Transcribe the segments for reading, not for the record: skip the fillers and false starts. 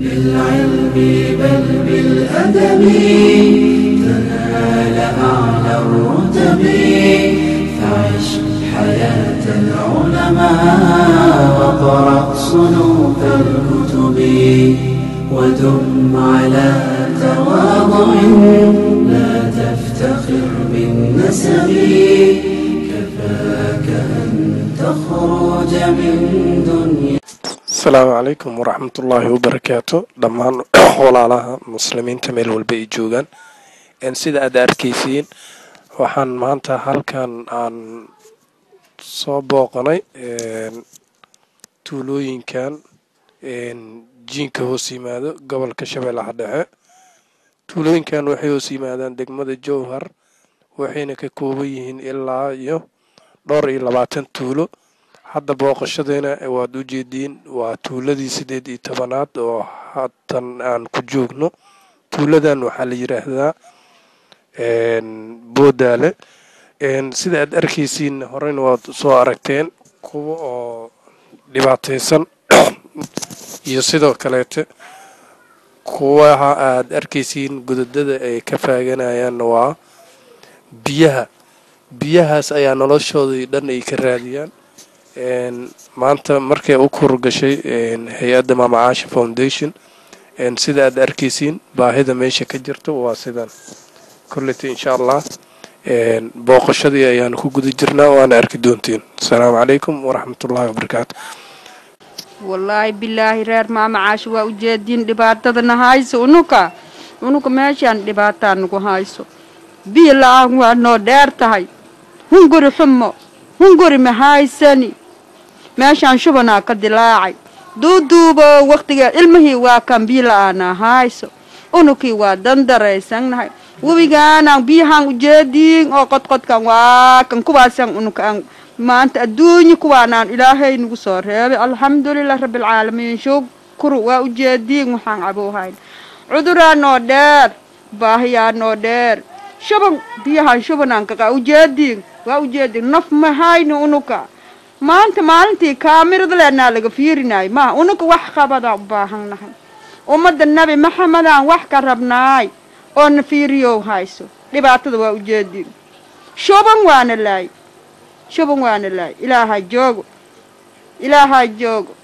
بالعلم بل بالأدب تنال أعلى الرتب فعش حياة العلماء وقرأ صنوف الكتب ودم على تواضع لا تفتخر بالنسب كفاك أن تخرج من دنيا. السلام عليكم ورحمة الله وبركاته. دمان walaalaha muslimiinta meel walba ay joogaan sida aad arkaysiin waxaan maanta halkan aan soo booqanay tuulooyinkan jiinka hoos yimaado gobolka Shabeellaha Dhexe. tuulooyinkan waxay hoos yimaadaan degmada Jowhar waxayna ka kooban yihiin ilaa iyo 22 tuulo. hadda booqashadeena waad u jeediin waa tuuladii 18aad oo haatan aan ku joogno. tuuladan waxaa la yiraahdaa Boodale. sida aad arkaysiin horeyna waad soo aragteen kuwa oo dhibaataysan iyo sidoo kaleete kuwa aad arkaysiin gudadada ay ka faaganayaan waa biyahaas ayaa noloshoodii dhan ay ka raadiyaan. maanta markay u kurgashay hay'adda Mama Caasha Foundation sida aad arkaysiin baahida meesha ka jirto waa sidan kullati insha Allah booqashadii ayaan ku guda jirnaa waana arki doontiin. Assalaamu calaykum waraxmatullaahi wabarakaatuh. wallaahi billaahi reer Mama Caasha waa u jeedin dhibaatadana hayso unuka meeshaan dhibaataan nagu hayso biyo la'aan waa noo dheer tahay hunguri xumo hunguri ma haysani meeshaan shubanaa ka dilaacay duuduubo waqtiga ilmihii waa kan biyo la'aan hayso unukii waa dandaraysannahay webigaanaan biyahaan u jeediin oo qodqodkan waa kan kuwaasaan unukaan maanta adduunyo kuwaanaan ilaahay nagu soo reebay alxamdulilah rabbil caalamiin shukru waa u jeediin waxaan caboohayn cuduraa noo dheer baahiyaa noo dheer shuban biyahaan shubanaan kaqa u jeediin waa u jeediin naf ma hayno unuka maanta maalintii kaamirada leenaa laga fiirinaay ma unuka wax qabada u baahannahay ummadda nabi maxamedaan wax ka rabnaay oo na fiiriyo hayso dhibaatada waa u jeediin shuban waana laay ilaaha joogo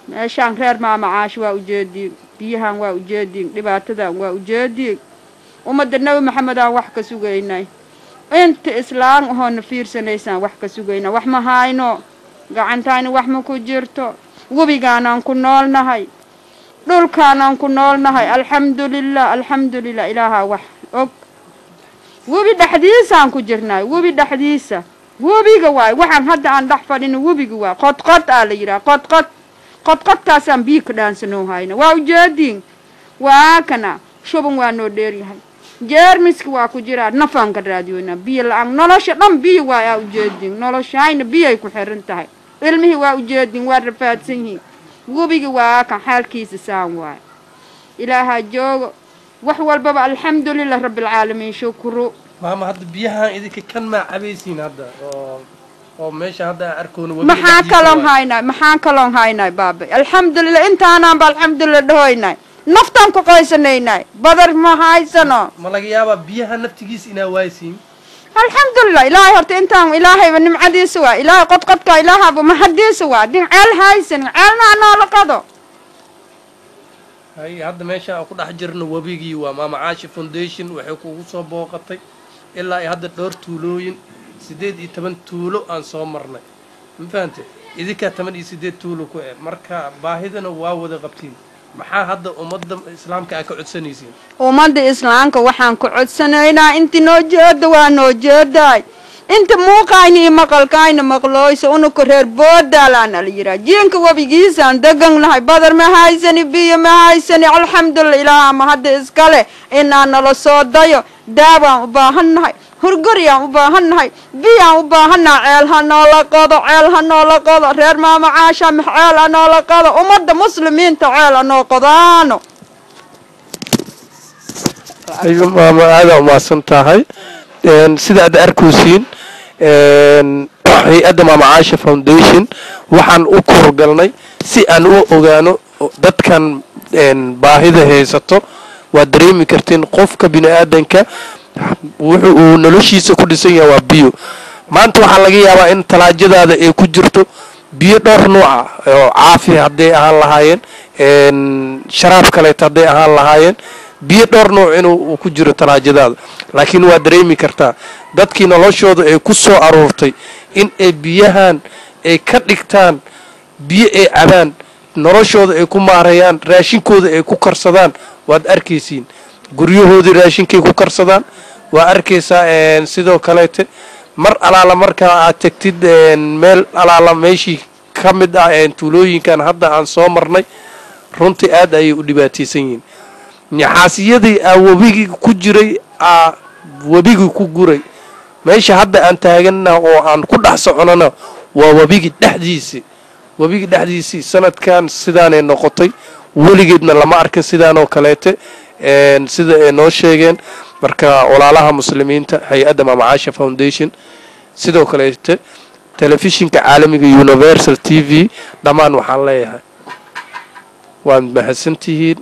meeshaan reer Mama Caasha waa u jeediin biyahan waa u jeediin dhibaatadan waa u jeediin ummadda nabi maxamedaan wax ka sugaynay inta islaam oo na fiirsanaysan wax ka sugaynay wax ma hayno gacantaani wax ma ku jirto webigaanaan ku noolnahay dhulkaanaan ku noolnahay alxamdulilah ilaaha wax og webi dhaxdiisaan ku jirnay webiga waay waxaan hadda aan dhex fadhino webiga waa qodqod aa la yidhaha qodqodkaasaan biyo ka dhaansanoo hayna waa u jeediin waa kana shuban waa noo dheeryahay jeermiska waa ku jiraa nafaan ka raadiyoynaa biyo la'aan nolosha dhan biyo waa aa u jeediin noloshayna biyay ku xiran tahay ilmihii waa u jeediin waa rafaadsan yihiin webiga waa kan xaalkiisa saan waay ilaaha joogo wax walbaba alxamdulilah rabbil caalamiin shukru. maama hadda biyahan idinka kan ma cabaysiin hadda oo meesha hadda arkoona maxaan kaloon haynay baabay alxamdulilah intaanaan ba alxamdulilah dhahoynay naftaan ku qaysanaynay badar ma haysano ma laga yaabaa biyaha naftigiisa inaa waaysiin alxamdulilah ilaahay horta intaan ilaahayba nimcadiisa waa ilaahay qodqodka ilaahaba mahadiisa waa din ceel haysan ceelna noola qado hay hadda meesha ku dhex jirno wabigii waa Mama Caasha Foundation waxay kugu soo booqatay ilaa ay hadda dhowr tuulooyin 18 tuulo aan soo marnay ma fahamtay idinka 18 tuulo ku marka baahidana waa wada qabtiin maxaa hadda ummadda islaamka ka codsanaysiin ummadda islaamka waxaan ku codsanaynaa intii noo jeedo waa noo jeeday inta muuqayni maqalkayna maqlooyso unuka reer Boodaalana la yiraa jiinka wabigiisaan degan lahay badar ma haysani biyo ma haysani alxamdulilah ilaaha ma hadda iskale inaan nala soo dayo daawaan u baahannahay hurguriyaan u baahannahay biyaan u baahannahay ceel ha noola qodo reer Mama Caasha ceel ha noola qodo ummadda muslimiinta ceel ha noo qodaano. maama aad u maasan tahay sida aad arkaysiin hay-adda Maama Caasha Foundation waxaan u korgalnay si aan u ogaano dadkan baahida haysato waad dareemi kartiin qofka bini'aadanka wuxuu uu noloshiisa ku dhisan yahay waa biyo maanta waxaa laga yaabaa in talaajadaada ay ku jirto biyo dhowr nooca oo caafi hadday ahaan lahaayeen sharaab kaleeto hadday ahaan lahaayeen biyo dhowr nooc inuu ku jiro talaajadaada laakiin waa dareemi kartaa dadkii noloshooda ay ku soo aruurtay in ay biyahan ay ka dhigtaan biyo ay cabaan noloshooda ay ku maareeyaan raashinkooda ay ku karsadaan waad arkaysiin guryahoodii raashinkay ku karsadaan waa arkaysaa sidoo kaleete mar alaala markaa aad tagtid meel alaala meeshii ka mid ah tuulooyinkan hadda aan soo marnay runtii aad ayay u dhibaataysan yihiin nyaxaasiyadii webigii ku jiray webigii ku guray meesha hadda aan taaganna oo aan ku dhex soconana waa webigii dhexdiisii sanadkan sidaanay noqotay weligeedna lama arkin sidaanoo kaleete sida ay noo sheegeen marka walaalaha muslimiinta hay-adda Maama Caasha Foundation sidoo kaleete telefishinka caalamiga Universal TV dhammaan waxaan leeyahay waad mahadsantihiin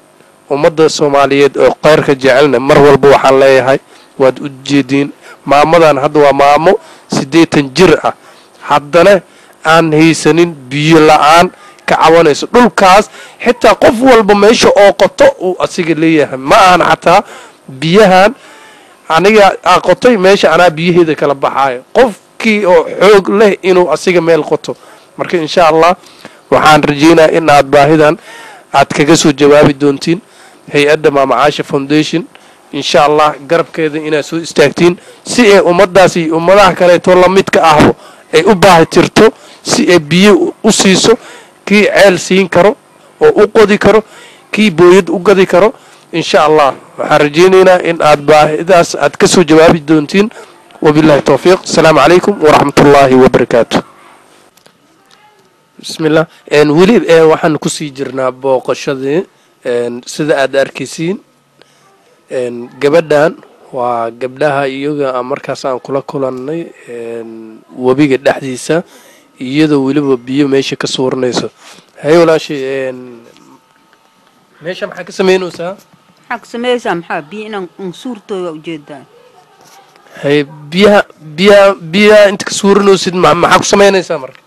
ummadda Soomaaliyeed oo qeyrka jecelna mar walba waxaan leeyahay waad u jeediin maamadan hadda waa maamo 80 jir ah haddana aan haysanin biyo la'aan ka cawanayso dhulkaas xitaa qof walba meesha oo qoto uu asiga leeyahay ma ahan xataa biyahan aniga qotay meesha anaa biyaheeda kala baxaayo qofkii oo xoog leh inuu asiga meel qoto marka insha Allah waxaan rajaynayaa in aad baahidan aad kaga soo jawaabi doontiin hay-adda Maama Caasha Foundation insha Allah garabkeeda inaad soo istaagtiin si ay ummadaasi ummadaha kale to la midka ah ay u baahi tirto si ay biyo u siiso kii ceel siin karo oo u qodi karo kii booyad u gadi karo insha Allah waxaan rajaynaynaa in aad baahidaas aad ka soo jawaabi doontiin wabillahi tawfiiq assalaamu calaykum waraxmatullaahi wabarakaatuh bismillah weli waxaan ku sii jirnaa booqashadii sida aad arkaysiin gabadhan waa gabdhaha iyaga markaas aan kula kulannay webiga dhexdiisa iyadoo weliba biyo meesha ka suuranayso hay walaashay meesha maxaa ka samaynaysaa maxaa biyo inaan suurtooda ujeedaa hay biyaha inta ka suuranaysid maxaa ku samaynaysaa marka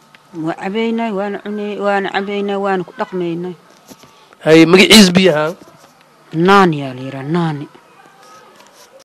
waa cabaynay waana cabaynay waana ku dhaqmaynay hay magaciis biyaha naani yaa la yidhaa naani